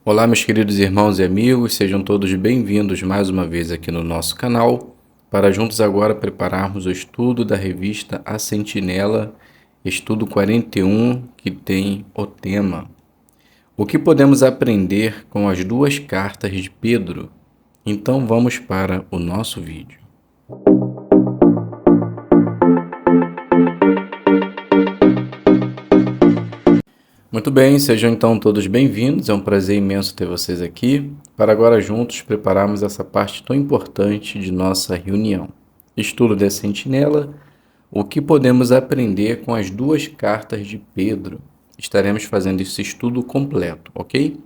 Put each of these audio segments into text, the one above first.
Olá, meus queridos irmãos e amigos, sejam todos bem-vindos mais uma vez aqui no nosso canal, para juntos agora prepararmos o estudo da revista A Sentinela, estudo 41, que tem o tema: O que podemos aprender com as duas cartas de Pedro? Então vamos para o nosso vídeo. Muito bem, sejam então todos bem-vindos, é um prazer imenso ter vocês aqui, para agora juntos prepararmos essa parte tão importante de nossa reunião. Estudo da Sentinela, o que podemos aprender com as duas cartas de Pedro? Estaremos fazendo esse estudo completo, ok?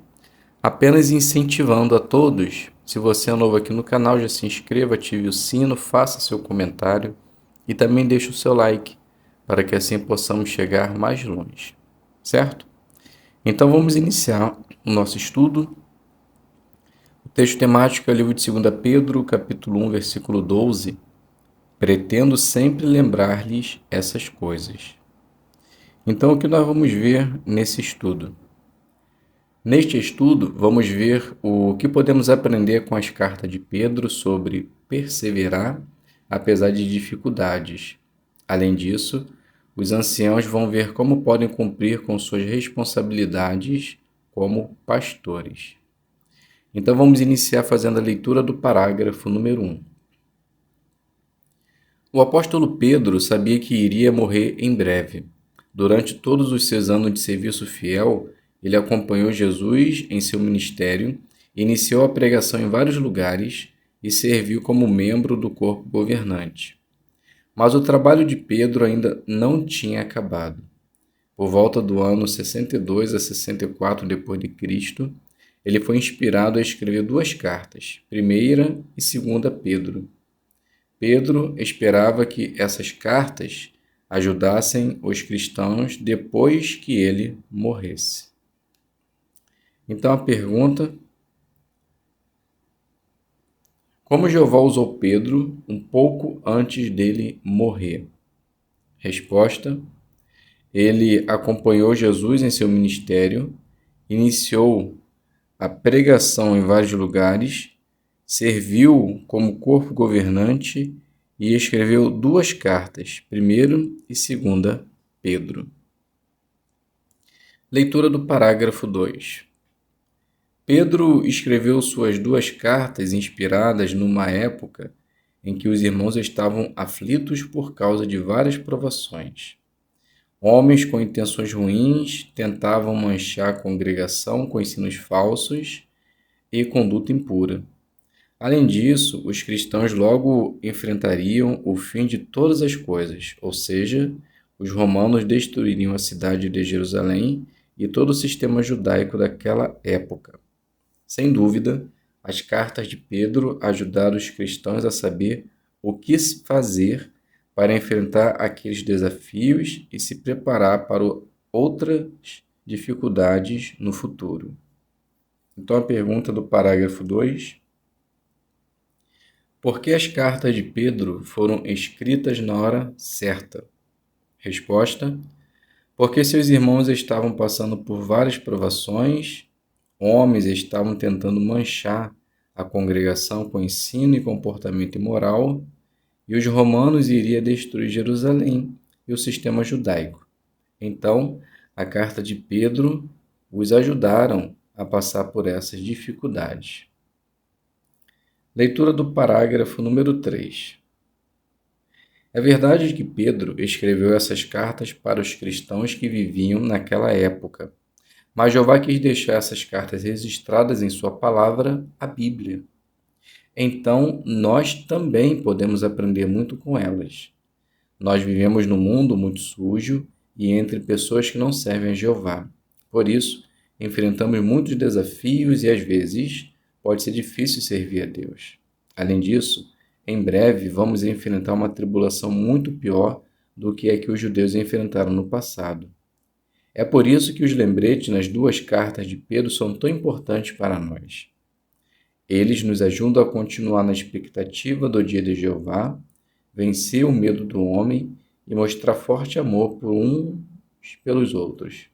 Apenas incentivando a todos, se você é novo aqui no canal, já se inscreva, ative o sino, faça seu comentário e também deixe o seu like, para que assim possamos chegar mais longe, certo? Então vamos iniciar o nosso estudo. O texto temático é o livro de 2 Pedro, capítulo 1, versículo 12. Pretendo sempre lembrar-lhes essas coisas. Então o que nós vamos ver nesse estudo? Neste estudo, vamos ver o que podemos aprender com as cartas de Pedro sobre perseverar apesar de dificuldades. Além disso, os anciãos vão ver como podem cumprir com suas responsabilidades como pastores. Então vamos iniciar fazendo a leitura do parágrafo número 1. O apóstolo Pedro sabia que iria morrer em breve. Durante todos os seus anos de serviço fiel, ele acompanhou Jesus em seu ministério, iniciou a pregação em vários lugares e serviu como membro do corpo governante. Mas o trabalho de Pedro ainda não tinha acabado. Por volta do ano 62 a 64 d.C., ele foi inspirado a escrever duas cartas, primeira e segunda Pedro. Pedro esperava que essas cartas ajudassem os cristãos depois que ele morresse. Então a pergunta: como Jeová usou Pedro um pouco antes dele morrer? Resposta: ele acompanhou Jesus em seu ministério, iniciou a pregação em vários lugares, serviu como corpo governante e escreveu duas cartas, 1ª e 2ª Pedro. Leitura do parágrafo 2. Pedro escreveu suas duas cartas inspiradas numa época em que os irmãos estavam aflitos por causa de várias provações. Homens com intenções ruins tentavam manchar a congregação com ensinos falsos e conduta impura. Além disso, os cristãos logo enfrentariam o fim de todas as coisas, ou seja, os romanos destruiriam a cidade de Jerusalém e todo o sistema judaico daquela época. Sem dúvida, as cartas de Pedro ajudaram os cristãos a saber o que fazer para enfrentar aqueles desafios e se preparar para outras dificuldades no futuro. Então, a pergunta do parágrafo 2: por que as cartas de Pedro foram escritas na hora certa? Resposta: porque seus irmãos estavam passando por várias provações, homens estavam tentando manchar a congregação com ensino e comportamento imoral, e os romanos iriam destruir Jerusalém e o sistema judaico. Então, a carta de Pedro os ajudaram a passar por essas dificuldades. Leitura do parágrafo número 3. É verdade que Pedro escreveu essas cartas para os cristãos que viviam naquela época, mas Jeová quis deixar essas cartas registradas em sua palavra, a Bíblia. Então, nós também podemos aprender muito com elas. Nós vivemos num mundo muito sujo e entre pessoas que não servem a Jeová. Por isso, enfrentamos muitos desafios e, às vezes, pode ser difícil servir a Deus. Além disso, em breve vamos enfrentar uma tribulação muito pior do que a que os judeus enfrentaram no passado. É por isso que os lembretes nas duas cartas de Pedro são tão importantes para nós. Eles nos ajudam a continuar na expectativa do dia de Jeová, vencer o medo do homem e mostrar forte amor por uns pelos outros.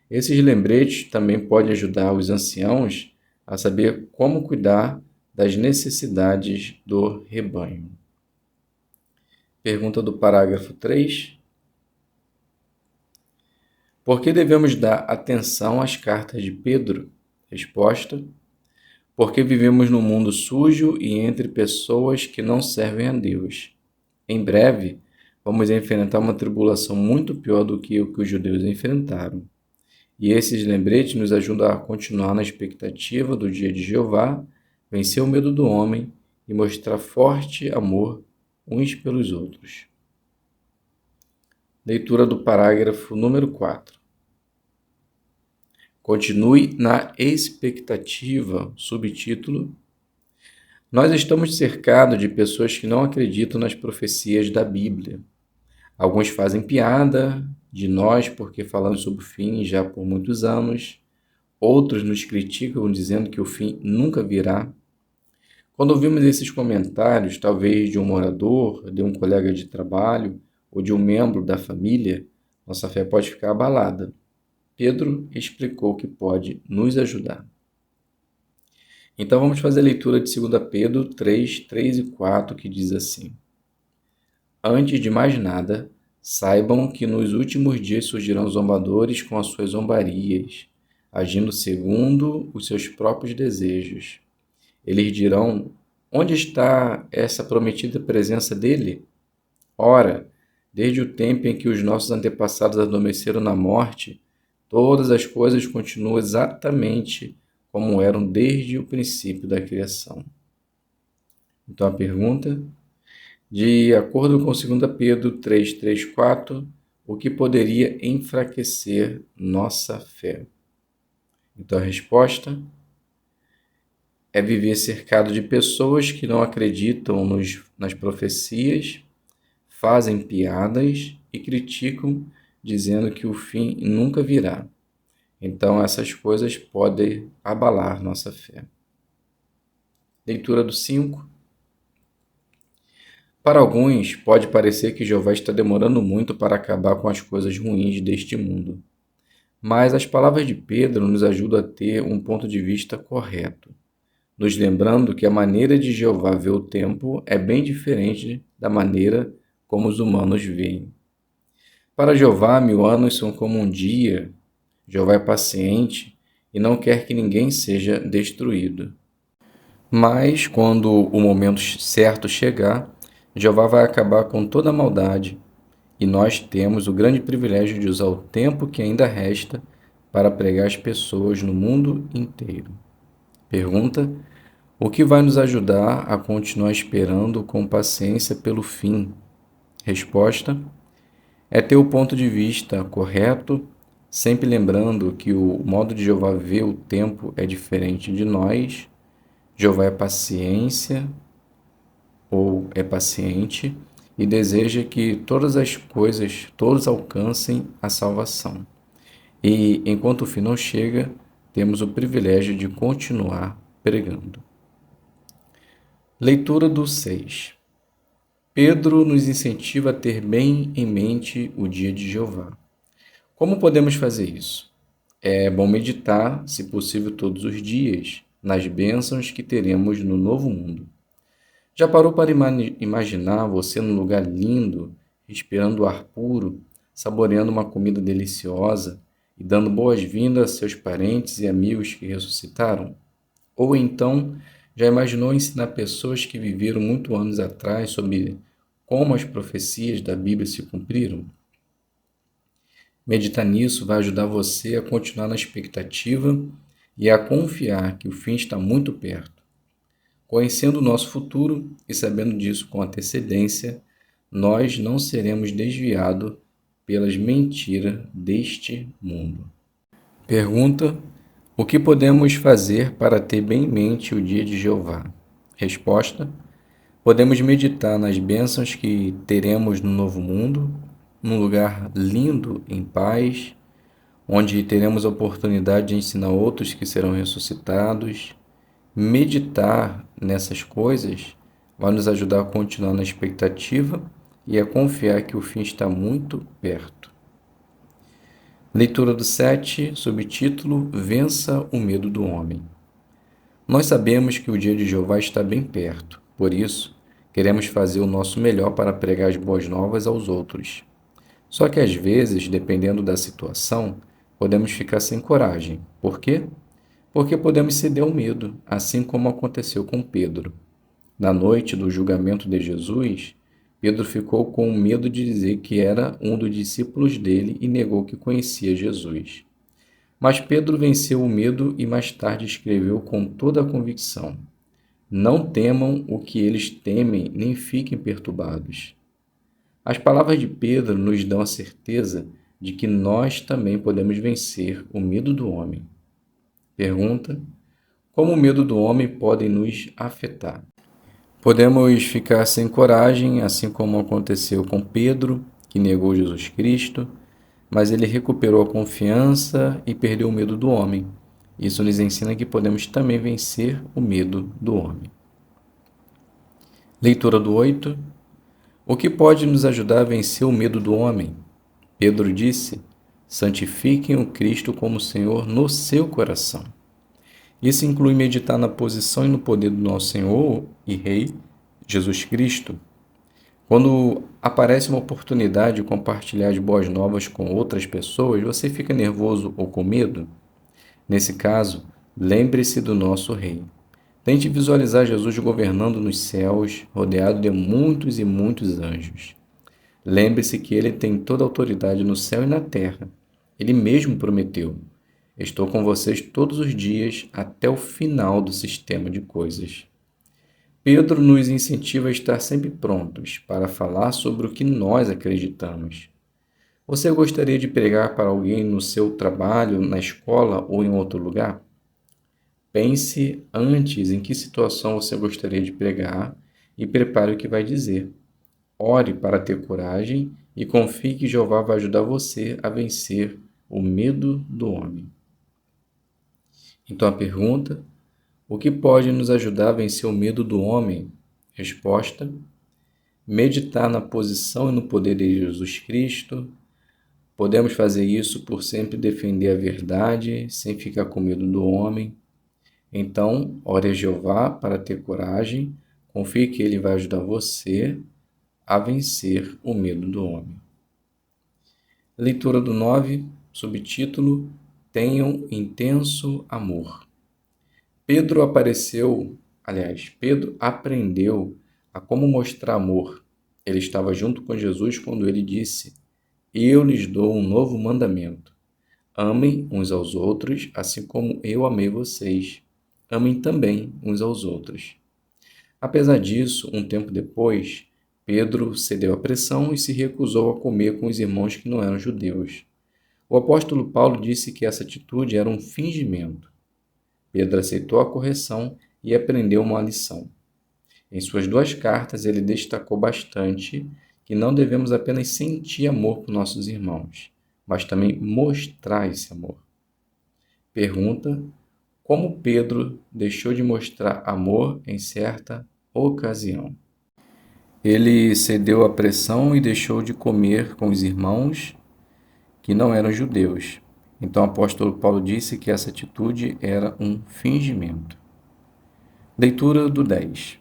Esses lembretes também podem ajudar os anciãos a saber como cuidar das necessidades do rebanho. Pergunta do parágrafo 3. Por que devemos dar atenção às cartas de Pedro? Resposta: porque vivemos num mundo sujo e entre pessoas que não servem a Deus. Em breve, vamos enfrentar uma tribulação muito pior do que o que os judeus enfrentaram. E esses lembretes nos ajudam a continuar na expectativa do dia de Jeová, vencer o medo do homem e mostrar forte amor uns pelos outros. Leitura do parágrafo número 4. Continue na expectativa, subtítulo. Nós estamos cercados de pessoas que não acreditam nas profecias da Bíblia. Alguns fazem piada de nós porque falamos sobre o fim já por muitos anos. Outros nos criticam dizendo que o fim nunca virá. Quando ouvimos esses comentários, talvez de um morador, de um colega de trabalho ou de um membro da família, nossa fé pode ficar abalada. Pedro explicou que pode nos ajudar. Então vamos fazer a leitura de 2 Pedro 3, 3 e 4, que diz assim: Antes de mais nada, saibam que nos últimos dias surgirão zombadores com as suas zombarias, agindo segundo os seus próprios desejos. Eles dirão: onde está essa prometida presença dele? Ora, desde o tempo em que os nossos antepassados adormeceram na morte, todas as coisas continuam exatamente como eram desde o princípio da criação. Então a pergunta, de acordo com 2 Pedro 3, 3, 4, o que poderia enfraquecer nossa fé? Então a resposta é viver cercado de pessoas que não acreditam nas profecias, fazem piadas e criticam, dizendo que o fim nunca virá. Então essas coisas podem abalar nossa fé. Leitura do 5. Para alguns, pode parecer que Jeová está demorando muito para acabar com as coisas ruins deste mundo. Mas as palavras de Pedro nos ajudam a ter um ponto de vista correto, nos lembrando que a maneira de Jeová ver o tempo é bem diferente da maneira como os humanos veem. Para Jeová, 1000 anos são como um dia. Jeová é paciente e não quer que ninguém seja destruído. Mas, quando o momento certo chegar, Jeová vai acabar com toda a maldade, e nós temos o grande privilégio de usar o tempo que ainda resta para pregar as pessoas no mundo inteiro. Pergunta: o que vai nos ajudar a continuar esperando com paciência pelo fim? Resposta: é ter o ponto de vista correto, sempre lembrando que o modo de Jeová ver o tempo é diferente de nós. Jeová é paciência, ou é paciente, e deseja que todas as coisas, todos alcancem a salvação. E, enquanto o fim não chega, temos o privilégio de continuar pregando. Leitura do 6. Pedro nos incentiva a ter bem em mente o dia de Jeová. Como podemos fazer isso? É bom meditar, se possível todos os dias, nas bênçãos que teremos no novo mundo. Já parou para imaginar você num lugar lindo, respirando ar puro, saboreando uma comida deliciosa e dando boas-vindas a seus parentes e amigos que ressuscitaram? Ou então, já imaginou ensinar pessoas que viveram muitos anos atrás sobre como as profecias da Bíblia se cumpriram? Meditar nisso vai ajudar você a continuar na expectativa e a confiar que o fim está muito perto. Conhecendo o nosso futuro e sabendo disso com antecedência, nós não seremos desviados pelas mentiras deste mundo. Pergunta: o que podemos fazer para ter bem em mente o dia de Jeová? Resposta: podemos meditar nas bênçãos que teremos no novo mundo, num lugar lindo, em paz, onde teremos a oportunidade de ensinar outros que serão ressuscitados. Meditar nessas coisas vai nos ajudar a continuar na expectativa e a confiar que o fim está muito perto. Leitura do 7, subtítulo Vença o medo do homem. Nós sabemos que o dia de Jeová está bem perto, por isso, queremos fazer o nosso melhor para pregar as boas novas aos outros. Só que às vezes, dependendo da situação, podemos ficar sem coragem. Por quê? Porque podemos ceder ao medo, assim como aconteceu com Pedro. Na noite do julgamento de Jesus, Pedro ficou com medo de dizer que era um dos discípulos dele e negou que conhecia Jesus. Mas Pedro venceu o medo e mais tarde escreveu com toda a convicção: Não temam o que eles temem, nem fiquem perturbados. As palavras de Pedro nos dão a certeza de que nós também podemos vencer o medo do homem. Pergunta: como o medo do homem pode nos afetar? Podemos ficar sem coragem, assim como aconteceu com Pedro, que negou Jesus Cristo, mas ele recuperou a confiança e perdeu o medo do homem. Isso nos ensina que podemos também vencer o medo do homem. Leitura do 8. O que pode nos ajudar a vencer o medo do homem? Pedro disse: santifiquem o Cristo como Senhor no seu coração. Isso inclui meditar na posição e no poder do nosso Senhor e Rei, Jesus Cristo. Quando aparece uma oportunidade de compartilhar as boas novas com outras pessoas, você fica nervoso ou com medo? Nesse caso, lembre-se do nosso Rei. Tente visualizar Jesus governando nos céus, rodeado de muitos e muitos anjos. Lembre-se que ele tem toda a autoridade no céu e na terra. Ele mesmo prometeu: estou com vocês todos os dias até o final do sistema de coisas. Pedro nos incentiva a estar sempre prontos para falar sobre o que nós acreditamos. Você gostaria de pregar para alguém no seu trabalho, na escola ou em outro lugar? Pense antes em que situação você gostaria de pregar e prepare o que vai dizer. Ore para ter coragem e confie que Jeová vai ajudar você a vencer o medo do homem. Então a pergunta: o que pode nos ajudar a vencer o medo do homem? Resposta: meditar na posição e no poder de Jesus Cristo. Podemos fazer isso por sempre defender a verdade, sem ficar com medo do homem. Então, ore a Jeová para ter coragem, confie que Ele vai ajudar você a vencer o medo do homem. Leitura do 9, subtítulo: Tenham intenso amor. Pedro aprendeu a como mostrar amor. Ele estava junto com Jesus quando ele disse: Eu lhes dou um novo mandamento. Amem uns aos outros, assim como eu amei vocês. Amem também uns aos outros. Apesar disso, um tempo depois, Pedro cedeu à pressão e se recusou a comer com os irmãos que não eram judeus. O apóstolo Paulo disse que essa atitude era um fingimento. Pedro aceitou a correção e aprendeu uma lição. Em suas 2 cartas, ele destacou bastante que não devemos apenas sentir amor por nossos irmãos, mas também mostrar esse amor. Pergunta: como Pedro deixou de mostrar amor em certa ocasião? Ele cedeu à pressão e deixou de comer com os irmãos que não eram judeus. Então o apóstolo Paulo disse que essa atitude era um fingimento. Leitura do 10.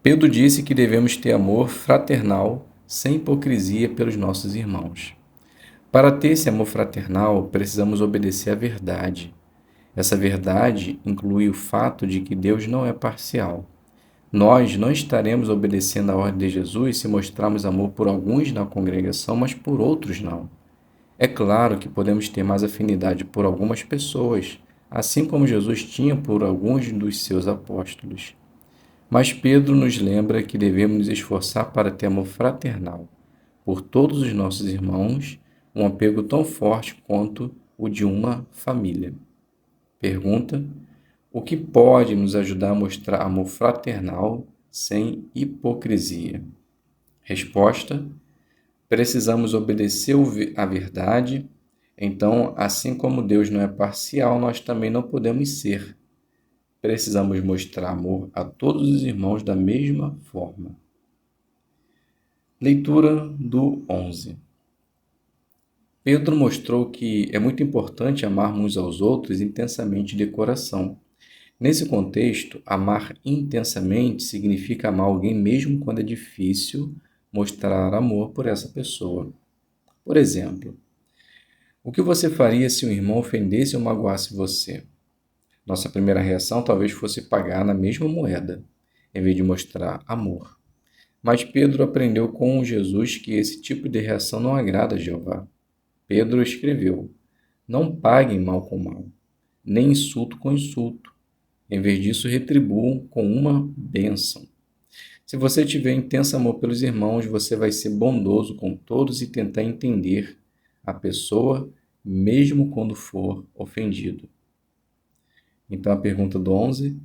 Pedro disse que devemos ter amor fraternal, sem hipocrisia pelos nossos irmãos. Para ter esse amor fraternal, precisamos obedecer à verdade. Essa verdade inclui o fato de que Deus não é parcial. Nós não estaremos obedecendo à ordem de Jesus se mostrarmos amor por alguns na congregação, mas por outros não. É claro que podemos ter mais afinidade por algumas pessoas, assim como Jesus tinha por alguns dos seus apóstolos. Mas Pedro nos lembra que devemos nos esforçar para ter amor fraternal por todos os nossos irmãos, um apego tão forte quanto o de uma família. Pergunta: o que pode nos ajudar a mostrar amor fraternal sem hipocrisia? Resposta: precisamos obedecer à verdade. Então, assim como Deus não é parcial, nós também não podemos ser. Precisamos mostrar amor a todos os irmãos da mesma forma. Leitura do 11. Pedro mostrou que é muito importante amarmos uns aos outros intensamente de coração. Nesse contexto, amar intensamente significa amar alguém mesmo quando é difícil mostrar amor por essa pessoa. Por exemplo, o que você faria se um irmão ofendesse ou magoasse você? Nossa primeira reação talvez fosse pagar na mesma moeda, em vez de mostrar amor. Mas Pedro aprendeu com Jesus que esse tipo de reação não agrada a Jeová. Pedro escreveu: Não paguem mal com mal, nem insulto com insulto. Em vez disso, retribuam com uma bênção. Se você tiver intenso amor pelos irmãos, você vai ser bondoso com todos e tentar entender a pessoa, mesmo quando for ofendido. Então, a pergunta do 11: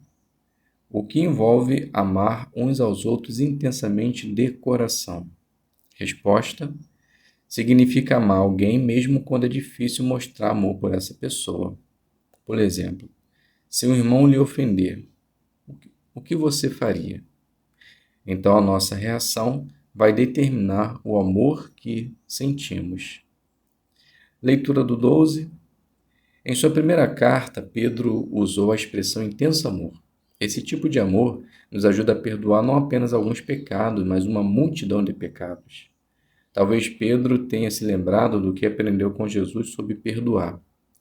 o que envolve amar uns aos outros intensamente de coração? Resposta: significa amar alguém mesmo quando é difícil mostrar amor por essa pessoa. Por exemplo, se um irmão lhe ofender, o que você faria? Então a nossa reação vai determinar o amor que sentimos. Leitura do 12. Em sua primeira carta, Pedro usou a expressão intenso amor. Esse tipo de amor nos ajuda a perdoar não apenas alguns pecados, mas uma multidão de pecados. Talvez Pedro tenha se lembrado do que aprendeu com Jesus sobre perdoar.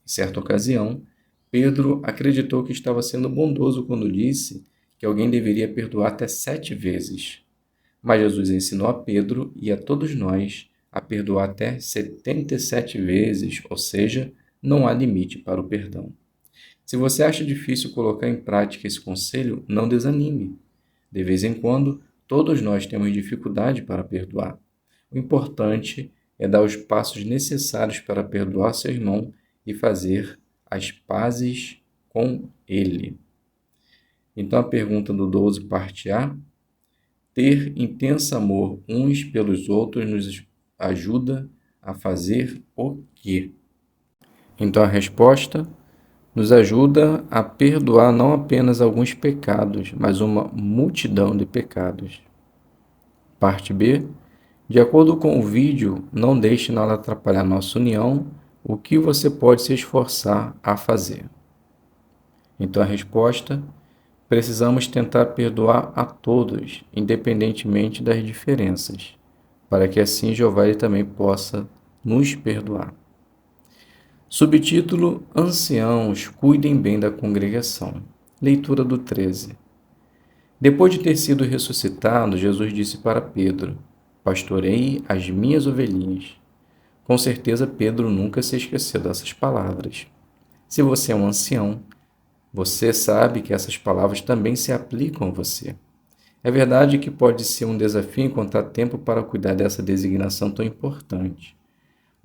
Em certa ocasião, Pedro acreditou que estava sendo bondoso quando disse que alguém deveria perdoar até 7 vezes. Mas Jesus ensinou a Pedro e a todos nós a perdoar até 77 vezes, ou seja, não há limite para o perdão. Se você acha difícil colocar em prática esse conselho, não desanime. De vez em quando, todos nós temos dificuldade para perdoar. O importante é dar os passos necessários para perdoar seu irmão e fazer as pazes com ele. Então, a pergunta do 12, parte A: ter intenso amor uns pelos outros nos ajuda a fazer o quê? Então, a resposta: nos ajuda a perdoar não apenas alguns pecados, mas uma multidão de pecados. Parte B: de acordo com o vídeo, não deixe nada atrapalhar nossa união. O que você pode se esforçar a fazer? Então, a resposta: precisamos tentar perdoar a todos, independentemente das diferenças, para que assim Jeová também possa nos perdoar. Subtítulo: Anciãos, cuidem bem da congregação. Leitura do 13. Depois de ter sido ressuscitado, Jesus disse para Pedro: Pastorei as minhas ovelhinhas. Com certeza, Pedro nunca se esqueceu dessas palavras. Se você é um ancião, você sabe que essas palavras também se aplicam a você. É verdade que pode ser um desafio encontrar tempo para cuidar dessa designação tão importante.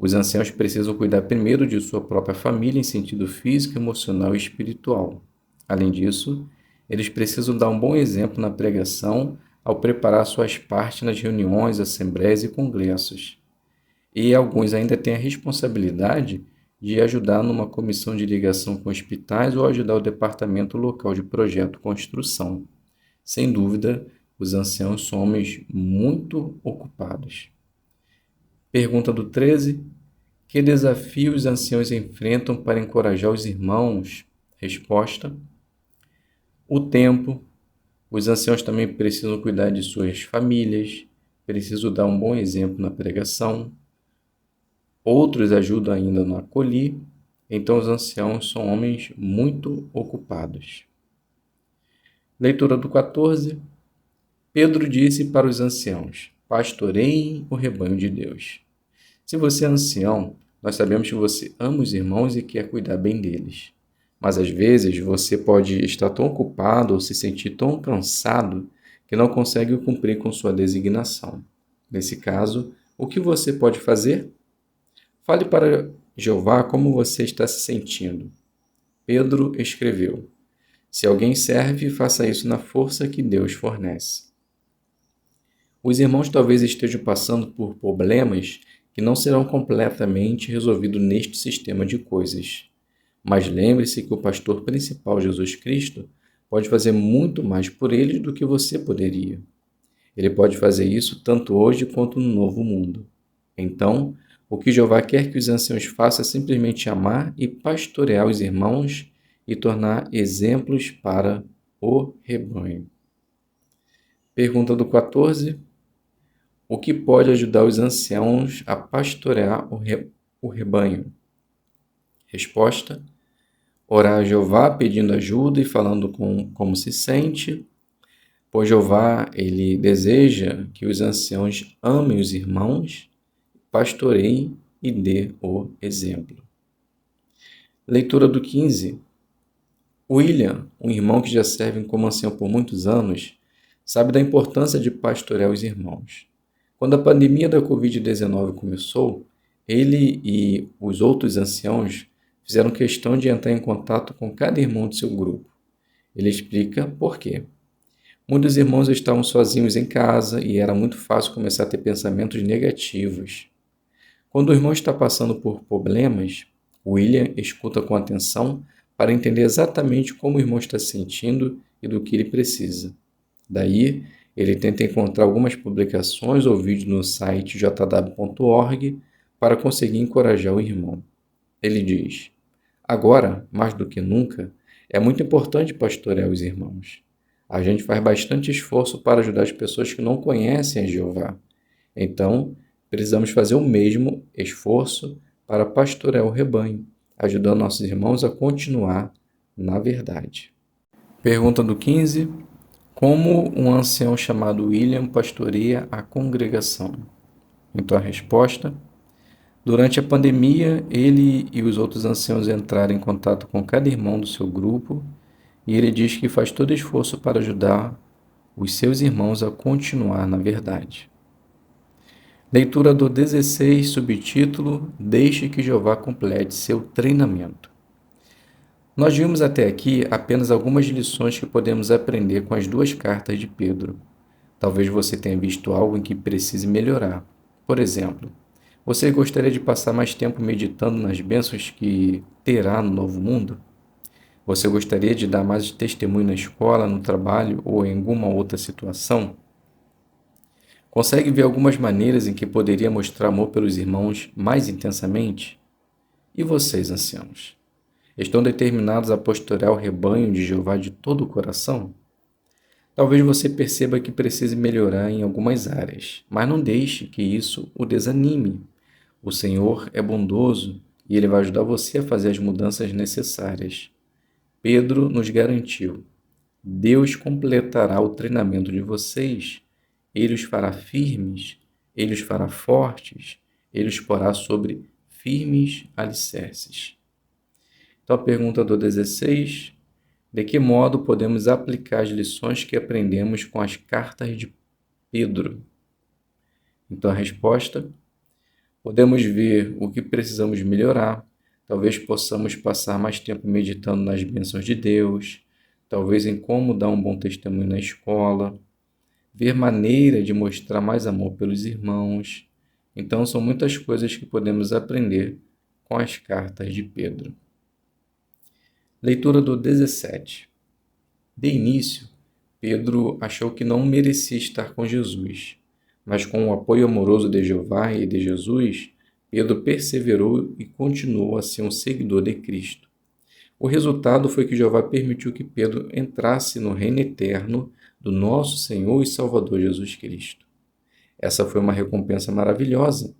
Os anciãos precisam cuidar primeiro de sua própria família em sentido físico, emocional e espiritual. Além disso, eles precisam dar um bom exemplo na pregação ao preparar suas partes nas reuniões, assembleias e congressos. E alguns ainda têm a responsabilidade de ajudar numa comissão de ligação com hospitais ou ajudar o departamento local de projeto construção. Sem dúvida, os anciãos são homens muito ocupados. Pergunta do 13. Que desafios os anciãos enfrentam para encorajar os irmãos? Resposta: o tempo. Os anciãos também precisam cuidar de suas famílias, precisam dar um bom exemplo na pregação. Outros ajudam ainda no acolher. Então, os anciãos são homens muito ocupados. Leitura do 14. Pedro disse para os anciãos: pastoreiem o rebanho de Deus. Se você é ancião, nós sabemos que você ama os irmãos e quer cuidar bem deles. Mas às vezes você pode estar tão ocupado ou se sentir tão cansado que não consegue cumprir com sua designação. Nesse caso, o que você pode fazer? Fale para Jeová como você está se sentindo. Pedro escreveu: se alguém serve, faça isso na força que Deus fornece. Os irmãos talvez estejam passando por problemas que não serão completamente resolvidos neste sistema de coisas. Mas lembre-se que o pastor principal, Jesus Cristo, pode fazer muito mais por eles do que você poderia. Ele pode fazer isso tanto hoje quanto no novo mundo. Então, O que Jeová quer que os anciãos façam é simplesmente amar e pastorear os irmãos e tornar exemplos para o rebanho. Pergunta do 14. O que pode ajudar os anciãos a pastorear o rebanho? Resposta: orar a Jeová pedindo ajuda e falando como se sente, pois Jeová ele deseja que os anciãos amem os irmãos, pastoreiem e dê o exemplo. Leitura do 15. William, um irmão que já serve como ancião por muitos anos, sabe da importância de pastorear os irmãos. Quando a pandemia da Covid-19 começou, ele e os outros anciãos fizeram questão de entrar em contato com cada irmão de seu grupo. Ele explica por quê. Muitos irmãos estavam sozinhos em casa e era muito fácil começar a ter pensamentos negativos. Quando o irmão está passando por problemas, William escuta com atenção para entender exatamente como o irmão está se sentindo e do que ele precisa. Daí, ele tenta encontrar algumas publicações ou vídeos no site jw.org para conseguir encorajar o irmão. Ele diz: agora, mais do que nunca, é muito importante pastorear os irmãos. A gente faz bastante esforço para ajudar as pessoas que não conhecem a Jeová. Então, precisamos fazer o mesmo esforço para pastorear o rebanho, ajudando nossos irmãos a continuar na verdade. Pergunta do 15. Como um ancião chamado William pastoreia a congregação? Então a resposta: durante a pandemia, ele e os outros anciãos entraram em contato com cada irmão do seu grupo e ele diz que faz todo esforço para ajudar os seus irmãos a continuar na verdade. Leitura do 16, subtítulo: Deixe que Jeová complete seu treinamento. Nós vimos até aqui apenas algumas lições que podemos aprender com as duas cartas de Pedro. Talvez você tenha visto algo em que precise melhorar. Por exemplo, você gostaria de passar mais tempo meditando nas bênçãos que terá no novo mundo? Você gostaria de dar mais testemunho na escola, no trabalho ou em alguma outra situação? Consegue ver algumas maneiras em que poderia mostrar amor pelos irmãos mais intensamente? E vocês, anciãos? Estão determinados a pastorear o rebanho de Jeová de todo o coração? Talvez você perceba que precise melhorar em algumas áreas, mas não deixe que isso o desanime. O Senhor é bondoso e Ele vai ajudar você a fazer as mudanças necessárias. Pedro nos garantiu: Deus completará o treinamento de vocês. Ele os fará firmes, Ele os fará fortes, Ele os porá sobre firmes alicerces. Então, a pergunta do 16: de que modo podemos aplicar as lições que aprendemos com as cartas de Pedro? Então, a resposta: podemos ver o que precisamos melhorar, talvez possamos passar mais tempo meditando nas bênçãos de Deus, talvez em como dar um bom testemunho na escola, ver maneira de mostrar mais amor pelos irmãos. Então, são muitas coisas que podemos aprender com as cartas de Pedro. Leitura do 17. De início, Pedro achou que não merecia estar com Jesus, mas com o apoio amoroso de Jeová e de Jesus, Pedro perseverou e continuou a ser um seguidor de Cristo. O resultado foi que Jeová permitiu que Pedro entrasse no reino eterno do nosso Senhor e Salvador Jesus Cristo. Essa foi uma recompensa maravilhosa.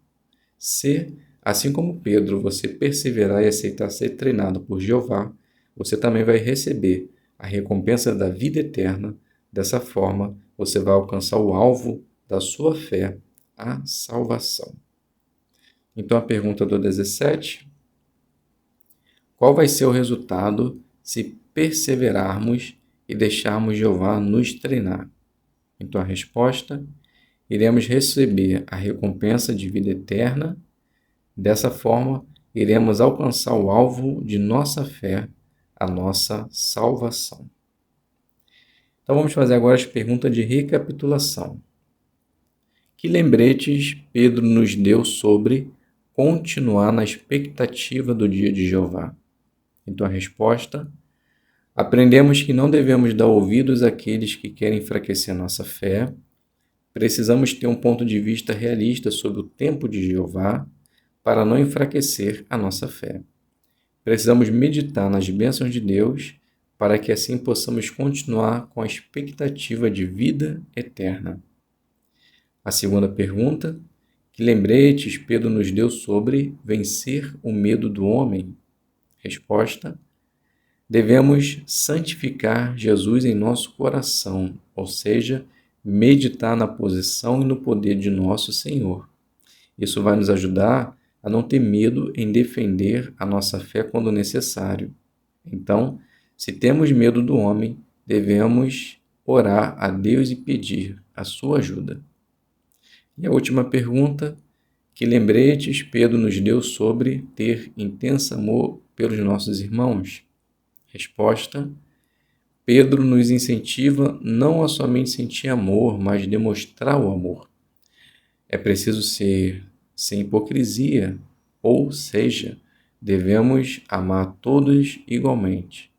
Se, assim como Pedro, você perseverar e aceitar ser treinado por Jeová, você também vai receber a recompensa da vida eterna. Dessa forma, você vai alcançar o alvo da sua fé, a salvação. Então, a pergunta do 17: qual vai ser o resultado se perseverarmos e deixarmos Jeová nos treinar? Então, a resposta: iremos receber a recompensa de vida eterna. Dessa forma, iremos alcançar o alvo de nossa fé, a nossa salvação. Então, vamos fazer agora as perguntas de recapitulação. Que lembretes Pedro nos deu sobre continuar na expectativa do dia de Jeová? Então, a resposta: aprendemos que não devemos dar ouvidos àqueles que querem enfraquecer nossa fé. Precisamos ter um ponto de vista realista sobre o tempo de Jeová. para não enfraquecer a nossa fé. Precisamos meditar nas bênçãos de Deus para que assim possamos continuar com a expectativa de vida eterna. A segunda pergunta: que lembretes Pedro nos deu sobre vencer o medo do homem? Resposta: devemos santificar Jesus em nosso coração, ou seja, meditar na posição e no poder de nosso Senhor. Isso vai nos ajudar a não ter medo em defender a nossa fé quando necessário. Então, se temos medo do homem, devemos orar a Deus e pedir a sua ajuda. E a última pergunta: que lembretes Pedro nos deu sobre ter intenso amor pelos nossos irmãos? Resposta: Pedro nos incentiva não a somente sentir amor, mas demonstrar o amor. É preciso ser sem hipocrisia, ou seja, devemos amar todos igualmente.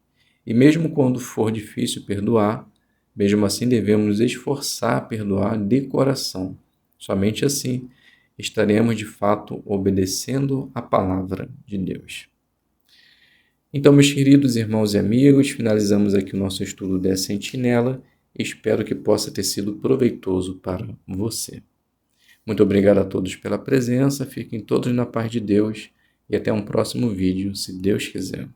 E mesmo quando for difícil perdoar, mesmo assim devemos nos esforçar a perdoar de coração. Somente assim estaremos de fato obedecendo a palavra de Deus. Então, meus queridos irmãos e amigos, finalizamos aqui o nosso estudo dessa sentinela. Espero que possa ter sido proveitoso para você. Muito obrigado a todos pela presença, fiquem todos na paz de Deus e até um próximo vídeo, se Deus quiser.